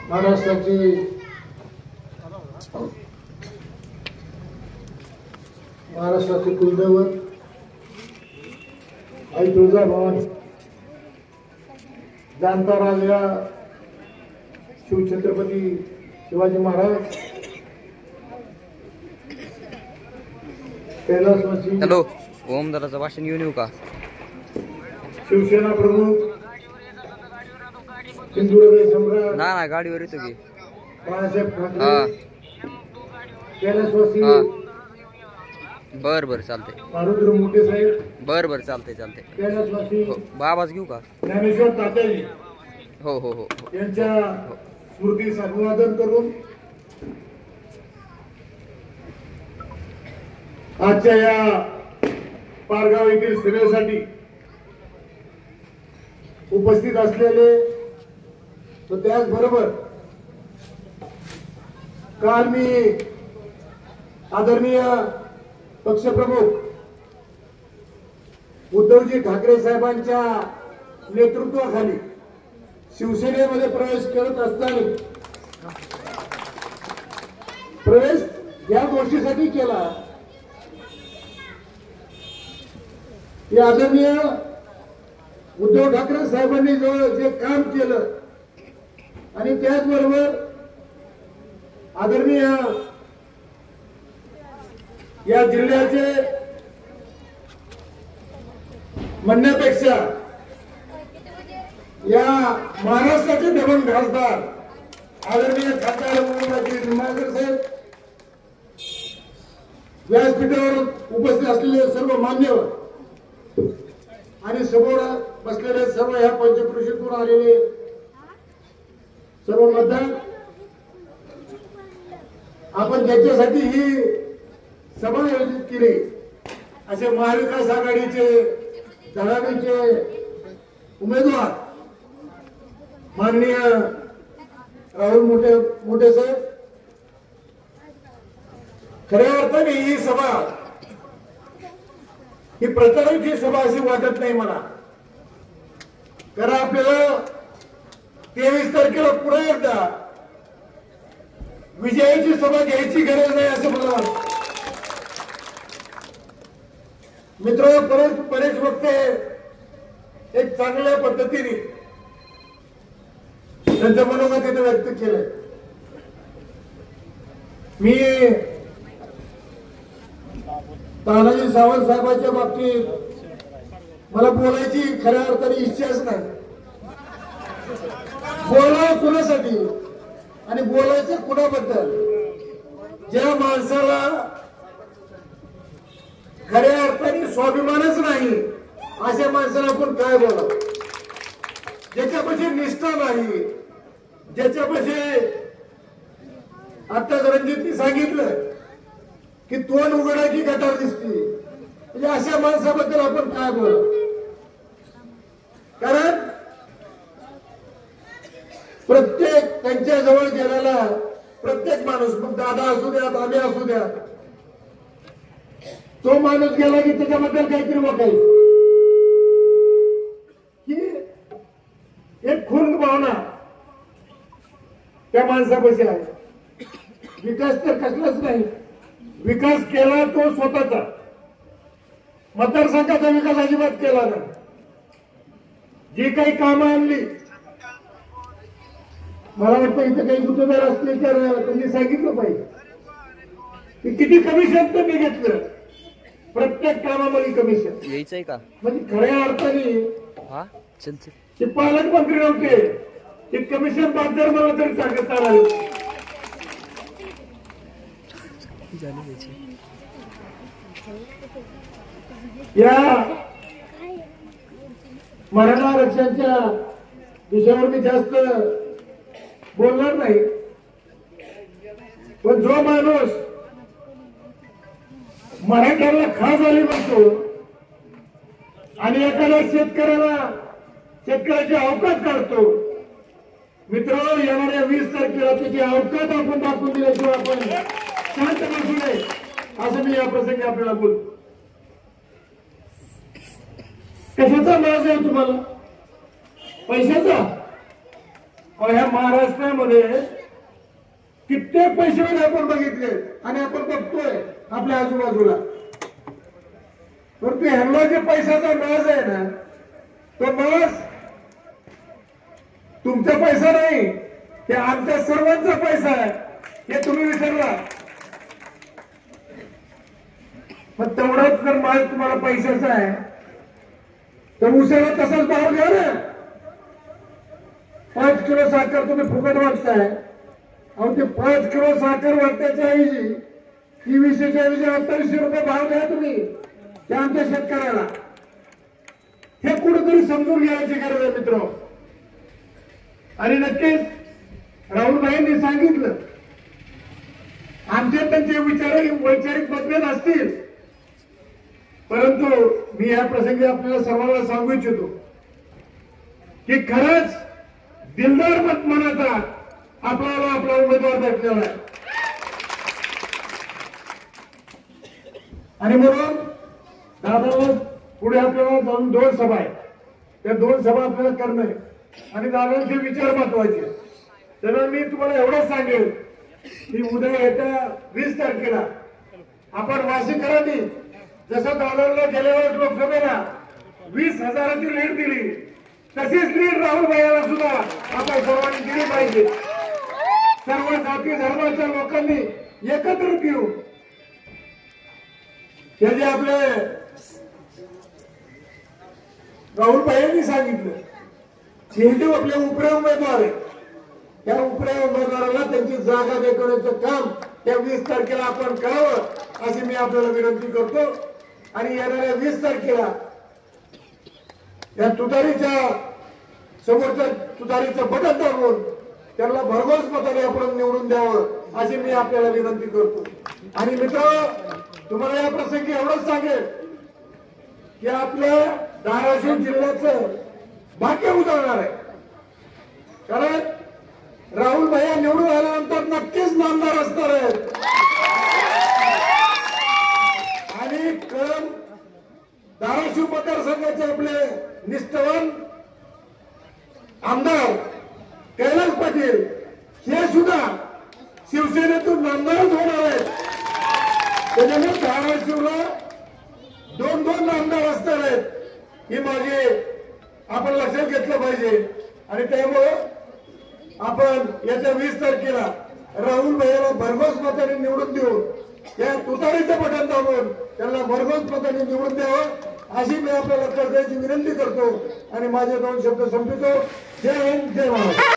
महाराष्ट्राचे कुलदैवत आई तुळजाभवानी जाणता राजा शिवछत्रपती शिवाजी महाराज कैलासवासी हॅलो ओम दादाचं भाषण घेऊन येऊ का? शिवसेना प्रमुख हिंदुहृदय सम्राट ना गाडीवर येतो की बाळासाहेब ठाकरे कैलासवासी बर चालतंय मारुद्र मोठे साहेब बर चालतंय कैलासवासी बाबाच घेऊ का? ज्ञानेश्वर तात्याजी हो यांच्या स्मृतीस अभिवादन करून आजच्या या पारगाव येथील सभेसाठी उपस्थित असलेले व त्याचबरोबर काल मी आदरणीय पक्षप्रमुख उद्धवजी ठाकरे साहेबांच्या नेतृत्वाखाली शिवसेनेमध्ये प्रवेश करत असताना प्रवेश या गोष्टीसाठी केला की आदरणीय उद्धव ठाकरे साहेबांनी जे काम केलं आणि त्याचबरोबर आदरणीय या जिल्ह्याचे म्हणण्यापेक्षा या महाराष्ट्राचे दबंग खासदार आदरणीय खासदार निंबाळकर साहेब व्यासपीठावर उपस्थित असलेले सर्व मान्यवर आणि समोर बसलेले सर्व ह्या पंचक्रोशीतून आलेले सर्व मतदार, आपण ज्याच्यासाठी ही सभा आयोजित केली असे महाविकास आघाडीचे धडाडीचे उमेदवार माननीय राहुल मोठे साहेब, खऱ्या अर्थाने ही सभा ही प्रचाराची सभा अशी वाटत नाही मला, कारण आपल्याला 23 तारखेला पुन्हा एकदा विजयाची सभा घ्यायची गरज नाही असं मला वाटतं. मित्र, बरेच वक्ते एक चांगल्या पद्धतीने त्यांचं मनोगत तिथे व्यक्त केलंय. मी तानाजी सावंत साहेबांच्या बाबतीत मला बोलायची खऱ्या अर्थाने इच्छाच नाही. बोलावं कुणासाठी आणि बोलायचं कुणाबद्दल? ज्या माणसाला खऱ्या अर्थाने स्वाभिमानच नाही अशा माणसाला आपण काय बोलावं? ज्याच्यापाशी निष्ठा नाही, ज्याच्यापाशी आता रणजितनी सांगितलं की तोंड उघडा की गटार दिसते, म्हणजे अशा माणसाबद्दल आपण काय बोलावं? कारण प्रत्येक त्यांच्या जवळ गेलेला प्रत्येक माणूस, मग दादा असू द्यात, आम्ही असू द्या, तो माणूस गेला की त्याच्याबद्दल काहीतरी बघायचं की एक खून भावना त्या माणसापाशी आहे. विकास तर कसलाच नाही. विकास केला तो स्वतःचा, मतदारसंघाचा विकास अजिबात केला नाही. जी काही कामं आणली, मला वाटतं इथे काही गुत्तेदार असले तर त्यांनी सांगितलं पाहिजे की किती कमिशन त्यांनी घेतलं. प्रत्येक कामामध्ये कमिशन यायचंय का? म्हणजे खऱ्या अर्थाने ते पालकमंत्री नव्हते, ते कमिशन बाजार मला तरी सांगत आलं. या मराठा आरक्षणाच्या विषयावर मी जास्त बोलणार नाही, पण जो माणूस मराठ्याला खास आली म्हणतो आणि एखाद्या शेतकऱ्याची अवकात काढतो, मित्र, येणाऱ्या 20 तारखेला त्याची अवकात आपण दाखवून दिल्याशिवाय आपण शांत बसू नये असं मी या प्रसंगी आपल्याला बोलतो. कशाचा माज आहे तुम्हाला? पैशाचा? ह्या महाराष्ट्रामध्ये कित्येक पैसे आपण बघितले आणि आपण बघतोय आपल्या आजूबाजूला, परंतु ह्यांना जे पैशाचा नाज आहे ना, तो नाज तुमचा पैसा नाही, ते आमच्या सर्वांचा पैसा आहे, हे तुम्ही विसरला. पण तेवढाच जर माल तुम्हाला पैशाचा आहे तर उसाला तसाच भाव घ्या ना. 5 किलो साखर तुम्ही फुकट वाटताय. अहो ते 5 किलो साखर वाटण्याच्या ऐवजी 2300च्या ऐवजी 2800 रुपये भाव द्या तुम्ही त्या आमच्या शेतकऱ्याला. हे कुठेतरी समजून घ्यायची गरज आहे मित्र. आणि नक्कीच राहुल भाईंनी सांगितलं, आमचे त्यांचे वैचारिक मतभेद असतील, परंतु मी या प्रसंगी आपल्याला सर्वांना सांगू इच्छितो की खरंच दिलदार मनाचा आपल्याला आपला उमेदवार भेटलेला आहे. आणि म्हणून दादाला पुढे आपल्याला जाऊन 2 सभा आहेत, त्या 2 सभा आपल्याला करणं आहे आणि दादांचे विचार महत्वाचे. तर मी तुम्हाला एवढंच सांगेल की उद्या येत्या 20 तारखेला आपण वाशीकरांनी जसं दादांना गेल्या वेळेस लोकसभेला 20,000ची लीड दिली, तशीच लीड राहुल भाईला सुद्धा आपण सर्वांनी दिली पाहिजे. सर्व जाती धर्माच्या लोकांनी एकत्रित येऊ. हे जे आपले राहुल भाईंनी सांगितलं, हे आपले उपरे उमेदवार आहे, त्या उपरे उमेदवाराला त्यांची जागा देण्याचं काम त्या 20 तारखेला आपण करावं अशी मी आपल्याला विनंती करतो. आणि येणाऱ्या 20 तारखेला या तुतारीच्या समोरच्या तुतारीचं बटन दाबून त्यांना भरघोस मताने आपण निवडून द्यावं अशी मी आपल्याला विनंती करतो. आणि मित्र, तुम्हाला या प्रसंगी एवढंच सांगेल की आपल्या धाराशिव जिल्ह्याचं भाग्य उजळणार आहे. कारण राहुल भैया निवडून आल्यानंतर नक्कीच नामदार असणार आहेत. आणि धाराशिव मतदारसंघाचे आपले निष्ठावान आमदार कैलास पाटील हे सुद्धा शिवसेनेतून नामदारच होणार आहेत. त्याच्यामुळे धाराशिवला 2 नामदार असणार आहेत, ही माझी आपण लक्षात घेतलं पाहिजे. आणि त्यामुळे आपण येत्या 20 तारखेला राहुल भैयाला भरघोस मताने निवडून देऊ, या तुतारीचं बटन दाबून त्यांना भरघोस मताने निवडून द्यावं अशी मी आपल्याला करण्याची विनंती करतो आणि माझे 2 शब्द संपवतो. जय हिंद, जय महाराष्ट्र.